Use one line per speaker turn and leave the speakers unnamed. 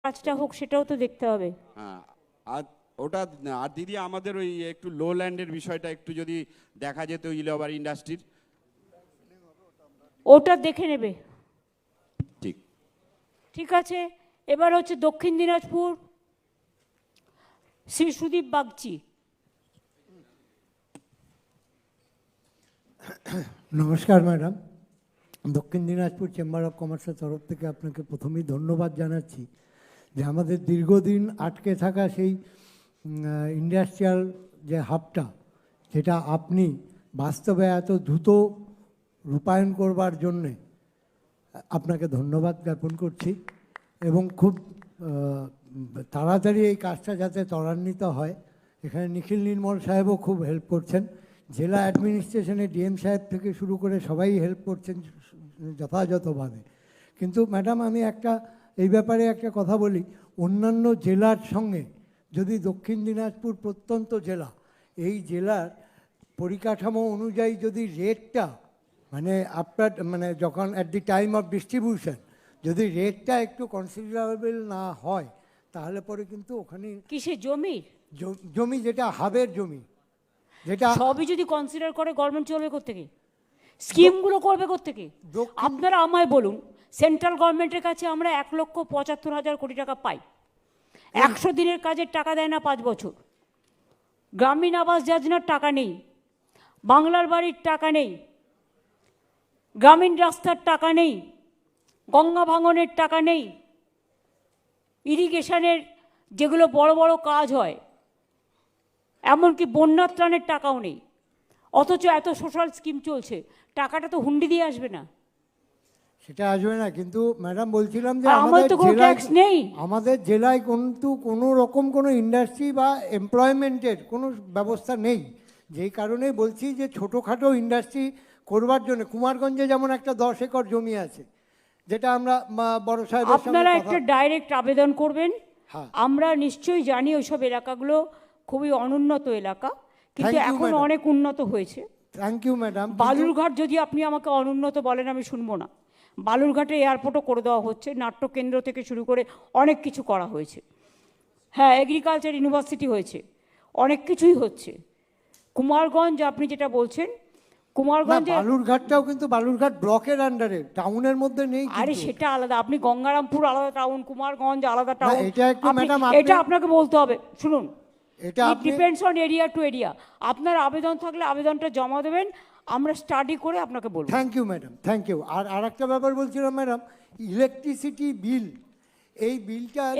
কাজটা হোক সেটাও তো দেখতে হবে।
হ্যাঁ, আর ওটা আর দিদি আমাদের ওই একটু লো ল্যান্ডের বিষয়টা একটু যদি দেখা যেত ইলোবার ইন্ডাস্ট্রির।
ওটা দেখে নেবে।
ঠিক
ঠিক আছে, এবার হচ্ছে দক্ষিণ দিনাজপুর, শ্রী সুদীপ বাগচি।
নমস্কার ম্যাডাম, দক্ষিণ দিনাজপুর চেম্বার অফ কমার্সের তরফ থেকে আপনাকে প্রথমেই ধন্যবাদ জানাচ্ছি যে আমাদের দীর্ঘদিন আটকে থাকা সেই ইন্ডাস্ট্রিয়াল যে হাবটা, যেটা আপনি বাস্তবে এত দ্রুত রূপায়ণ করবার জন্যে আপনাকে ধন্যবাদ জ্ঞাপন করছি এবং খুব তাড়াতাড়ি এই কাজটা যাতে ত্বরান্বিত হয়। এখানে নিখিল নির্মল সাহেবও খুব হেল্প করছেন, জেলা অ্যাডমিনিস্ট্রেশনে ডিএম সাহেব থেকে শুরু করে সবাই হেল্প করছেন যথাযথভাবে। কিন্তু ম্যাডাম আমি এই ব্যাপারে একটা কথা বলি, অন্যান্য জেলার সঙ্গে যদি দক্ষিণ দিনাজপুর প্রত্যন্ত জেলা, এই জেলার পরিকাঠামো অনুযায়ী যদি রেটটা মানে যখন at the time of distribution যদি রেটটা একটু কনসিডারেবল না হয় তাহলে পরে কিন্তু ওখানে
কিসে জমির
জমি যেটা হাবের জমি, যেটা
সবই যদি কনসিডার করে গভর্নমেন্ট চলবে কোত্থেকে, স্কিমগুলো করবে কোত্থেকে? আপনারা আমায় বলুন, সেন্ট্রাল গভর্নমেন্টের কাছে আমরা 1,75,000 কোটি টাকা পাই, 100 দিনের কাজের টাকা দেয় না 5 বছর, গ্রামীণ আবাস যোজনার টাকা নেই, বাংলার বাড়ির টাকা নেই, গ্রামীণ রাস্তার টাকা নেই, গঙ্গা ভাঙনের টাকা নেই, ইরিগেশনের যেগুলো বড় বড় কাজ হয়, এমনকি বন্যা ত্রাণের টাকাও নেই। অথচ এত সোশ্যাল স্কিম চলছে, টাকাটা তো হুন্ডি দিয়ে আসবে না।
সেটা আসবে না, কিন্তু ম্যাডাম বলছিলাম যে আমাদের জেলায় কিন্তু কোনো রকম কোনো ইন্ডাস্ট্রি বা এমপ্লয়মেন্টের কোনো ব্যবস্থা নেই। যেই কারণে বলছি যে ছোটোখাটো ইন্ডাস্ট্রি করবার জন্য কুমারগঞ্জে যেমন একটা 10 একর জমি আছে, যেটা আমরা বড় সাহেব
আপনারা একটা ডাইরেক্ট আবেদন করবেন। আমরা নিশ্চয়ই জানি ওইসব এলাকাগুলো খুবই অনুন্নত এলাকা, কিন্তু এখন অনেক উন্নত হয়েছে।
Thank you madam.
বালুরঘাট যদি আপনি আমাকে অনুন্নত বলেন আমি শুনবো না। বালুরঘাটে এয়ারপোর্টও করে দেওয়া হচ্ছে, নাট্যকেন্দ্র থেকে শুরু করে অনেক কিছু করা হয়েছে। হ্যাঁ, এগ্রিকালচার ইউনিভার্সিটি হয়েছে, অনেক কিছুই হচ্ছে। কুমারগঞ্জ আপনি যেটা বলছেন, কুমারগঞ্জে
বালুরঘাটটাও কিন্তু বালুরঘাট ব্লকের আন্ডারে, টাউনের মধ্যে নেই।
আরে সেটা আলাদা, আপনি গঙ্গারামপুর আলাদা টাউন, কুমারগঞ্জ আলাদা টাউন,
এটা
আপনাকে বলতে হবে। শুনুন, এটা depends on area to area. আপনার আবেদন থাকলে আবেদনটা জমা দেবেন, আমরা স্টাডি করে আপনাকে বলবো।
Thank you madam, thank you. আর একটা ব্যাপার বলছিলাম ম্যাডাম, ইলেকট্রিসিটি বিল, এই বিলটা